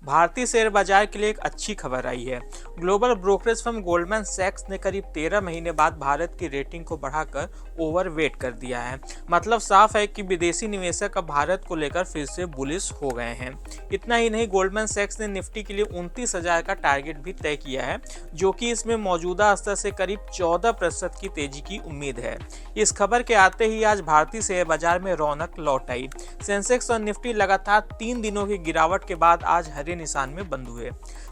भारतीय शेयर बाजार के लिए एक अच्छी खबर आई है। ग्लोबल ब्रोकरेज फर्म गोल्डमैन सैक्स ने करीब 13 महीने बाद भारत की रेटिंग को बढ़ाकर ओवरवेट कर दिया है। मतलब साफ है कि विदेशी निवेशक अब भारत को लेकर फिर से बुलिश हो गए हैं। इतना ही नहीं, गोल्डमैन सैक्स ने निफ्टी के लिए 29,000 का टारगेट भी तय किया है, जो कि इसमें मौजूदा स्तर से करीब 14% की तेजी की उम्मीद है। इस खबर के आते ही आज भारतीय शेयर बाजार में रौनक लौट आई। सेंसेक्स और निफ्टी लगातार 3 दिनों की गिरावट के बाद आज हरे निशान में बंद हुए।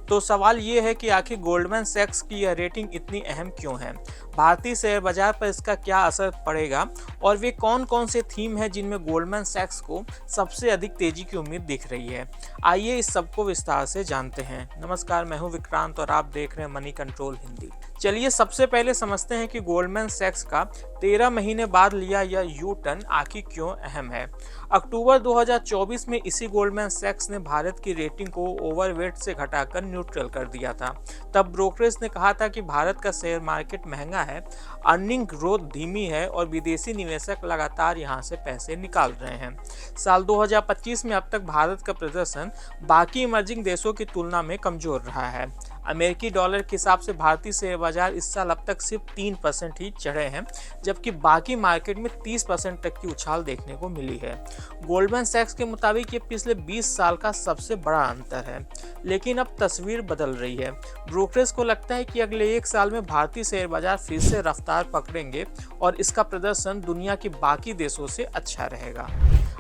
तो सवाल ये है कि आखिर गोल्डमैन सैक्स की यह रेटिंग इतनी अहम क्यों है, भारतीय शेयर बाजार पर इसका क्या असर पड़ेगा और वे कौन कौन से थीम है जिनमें गोल्डमैन सैक्स को सबसे अधिक तेजी की उम्मीद दिख रही है। आइए इस सबको विस्तार से जानते हैं। नमस्कार, मैं हूं विक्रांत और आप देख रहे हैं मनी कंट्रोल हिंदी। चलिए सबसे पहले समझते हैं कि गोल्डमैन सैक्स का 13 महीने बाद लिया यह यू टर्न आखिर क्यों अहम है। अक्टूबर 2024 में इसी गोल्डमैन सैक्स ने भारत की रेटिंग को ओवरवेट से घटाकर न्यूट्रल कर दिया था। तब ब्रोकरेज ने कहा था कि भारत का शेयर मार्केट महंगा है, अर्निंग ग्रोथ धीमी है और विदेशी निवेशक लगातार यहां से पैसे निकाल रहे हैं। साल 2025 में अब तक भारत का प्रदर्शन बाकी इमर्जिंग देशों की तुलना में कमजोर रहा है। अमेरिकी डॉलर के हिसाब से भारतीय शेयर बाजार इस साल अब तक सिर्फ 3% ही चढ़े हैं, जबकि बाकी मार्केट में 30% तक की उछाल देखने को मिली है। गोल्डमैन सैक्स के मुताबिक ये पिछले 20 साल का सबसे बड़ा अंतर है, लेकिन अब तस्वीर बदल रही है। ब्रोकरेज को लगता है कि अगले 1 साल में भारतीय शेयर बाजार फिर से रफ्तार पकड़ेंगे और इसका प्रदर्शन दुनिया के बाकी देशों से अच्छा रहेगा।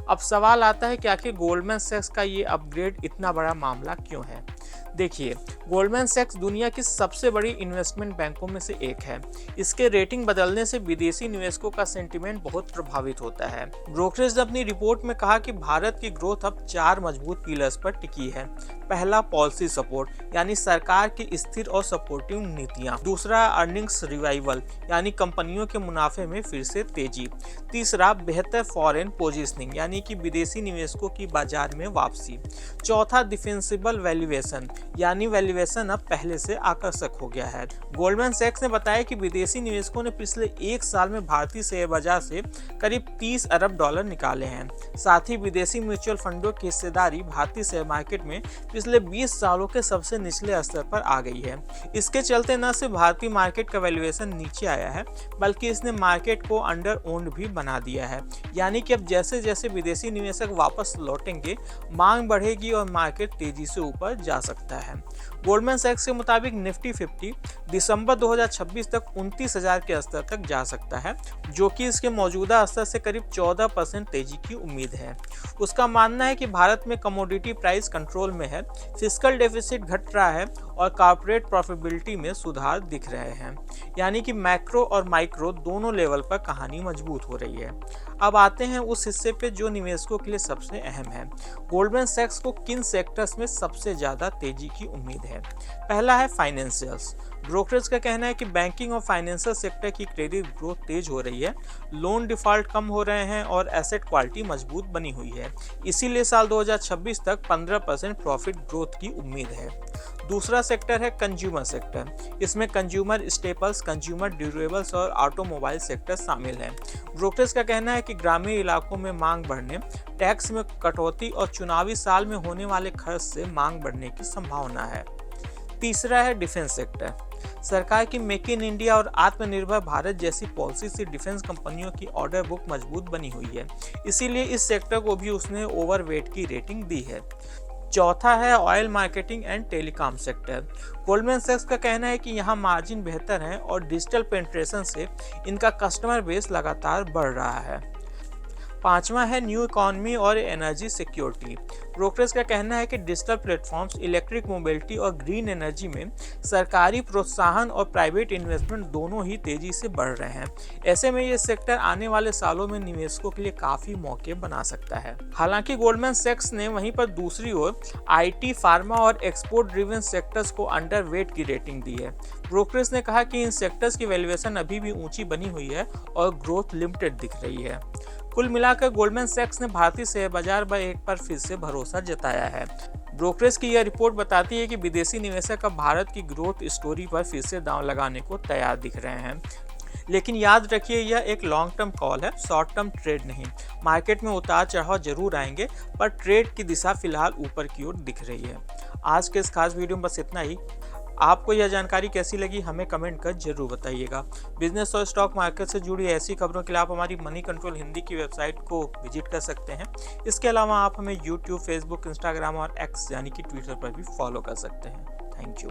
अब सवाल आता है कि आखिर गोल्डमैन सैक्स का ये अपग्रेड इतना बड़ा मामला क्यों है। देखिए, गोल्डमैन सैक्स दुनिया की सबसे बड़ी इन्वेस्टमेंट बैंकों में से एक है। इसके रेटिंग बदलने से विदेशी निवेशकों का सेंटीमेंट बहुत प्रभावित होता है। ब्रोकरेज ने अपनी रिपोर्ट में कहा कि भारत की ग्रोथ अब 4 मजबूत पिलर्स पर टिकी है। पहला, पॉलिसी सपोर्ट, यानी सरकार की स्थिर और सपोर्टिव नीतियां। दूसरा, अर्निंग्स रिवाइवल, यानी कंपनियों के मुनाफे में फिर से तेजी। तीसरा, बेहतर फॉरेन पोजीशनिंग, यानी कि विदेशी निवेशकों की बाजार में वापसी। चौथा, डिफेंसिबल वैल्यूएशन, यानी वैल्यूएशन अब पहले से आकर्षक हो गया है। गोल्डमैन सैक्स ने बताया कि विदेशी निवेशकों ने पिछले 1 साल में भारतीय शेयर बाजार से करीब 30 अरब डॉलर निकाले हैं। साथ ही विदेशी म्यूचुअल फंडों की हिस्सेदारी भारतीय शेयर मार्केट में पिछले 20 सालों के सबसे निचले स्तर पर आ गई है। इसके चलते न सिर्फ भारतीय मार्केट का वैल्यूएशन नीचे आया है, बल्कि इसने मार्केट को अंडर ओन्ड भी बना दिया है। यानी कि अब जैसे जैसे विदेशी निवेशक वापस लौटेंगे, मांग बढ़ेगी और मार्केट तेजी से ऊपर जा सकता है। गोल्डमैन सैक्स के मुताबिक निफ्टी 50 दिसंबर 2026 तक 29,000 के स्तर तक जा सकता है, जो कि इसके मौजूदा स्तर से करीब 14% तेजी की उम्मीद है। उसका मानना है कि भारत में कमोडिटी प्राइस कंट्रोल में है, फिस्कल डेफिसिट घट रहा है और कॉर्पोरेट प्रॉफिटेबिलिटी में सुधार दिख रहे हैं। यानी कि मैक्रो और माइक्रो दोनों लेवल पर कहानी मजबूत हो रही है। अब आते हैं उस हिस्से पे जो निवेशकों के लिए सबसे अहम है। गोल्डमैन सैक्स को किन सेक्टर्स में सबसे ज्यादा तेजी की उम्मीद है। पहला है फाइनेंशियल्स। ब्रोकरेज का कहना है कि बैंकिंग और फाइनेंशियल सेक्टर की क्रेडिट ग्रोथ तेज हो रही है, लोन डिफॉल्ट कम हो रहे हैं और एसेट क्वालिटी मजबूत बनी हुई है। इसीलिए साल 2026 तक 15% प्रॉफिट ग्रोथ की उम्मीद है। दूसरा सेक्टर है कंज्यूमर सेक्टर। इसमें कंज्यूमर स्टेपल्स, कंज्यूमर ड्यूरेबल्स और ऑटोमोबाइल सेक्टर शामिल हैं। ब्रोकरेज का कहना है कि ग्रामीण इलाकों में मांग बढ़ने, टैक्स में कटौती और चुनावी साल में होने वाले खर्च से मांग बढ़ने की संभावना है। तीसरा है डिफेंस सेक्टर। सरकार की मेक इन इंडिया और आत्मनिर्भर भारत जैसी पॉलिसी से डिफेंस कंपनियों की ऑर्डर बुक मजबूत बनी हुई है। इसीलिए इस सेक्टर को भी उसने ओवरवेट की रेटिंग दी है। चौथा है oil marketing and telecom sector. Goldman सैक्स का कहना है कि यहाँ मार्जिन बेहतर है और डिजिटल पेनिट्रेशन से इनका कस्टमर बेस लगातार बढ़ रहा है। पांचवा है न्यू इकोनॉमी और एनर्जी सिक्योरिटी। ब्रोकरेज का कहना है कि डिजिटल प्लेटफॉर्म्स, इलेक्ट्रिक मोबिलिटी और ग्रीन एनर्जी में सरकारी प्रोत्साहन और प्राइवेट इन्वेस्टमेंट दोनों ही तेजी से बढ़ रहे हैं। ऐसे में ये सेक्टर आने वाले सालों में निवेशकों के लिए काफी मौके बना सकता है। हालांकि गोल्डमैन सैक्स ने वहीं पर दूसरी ओर आईटी, फार्मा और एक्सपोर्ट ड्रिवन सेक्टर्स को अंडरवेट की रेटिंग दी है। ब्रोकरेज ने कहा कि इन सेक्टर्स की वैल्यूएशन अभी भी ऊंची बनी हुई है और ग्रोथ लिमिटेड दिख रही है। कुल मिलाकर गोल्डमैन सैक्स ने भारतीय शेयर बाजार पर एक बार फिर से भरोसा जताया है। ब्रोकरेज की यह रिपोर्ट बताती है कि विदेशी निवेशक अब भारत की ग्रोथ स्टोरी पर फिर से दांव लगाने को तैयार दिख रहे हैं। लेकिन याद रखिए, यह एक लॉन्ग टर्म कॉल है, शॉर्ट टर्म ट्रेड नहीं। मार्केट में उतार चढ़ाव जरूर आएंगे, पर ट्रेड की दिशा फिलहाल ऊपर की ओर दिख रही है। आज के इस खास वीडियो में बस इतना ही। आपको यह जानकारी कैसी लगी हमें कमेंट कर जरूर बताइएगा। बिजनेस और स्टॉक मार्केट से जुड़ी ऐसी खबरों के लिए आप हमारी मनी कंट्रोल हिंदी की वेबसाइट को विजिट कर सकते हैं। इसके अलावा आप हमें यूट्यूब, फेसबुक, इंस्टाग्राम और एक्स यानी कि ट्विटर पर भी फॉलो कर सकते हैं। Thank you.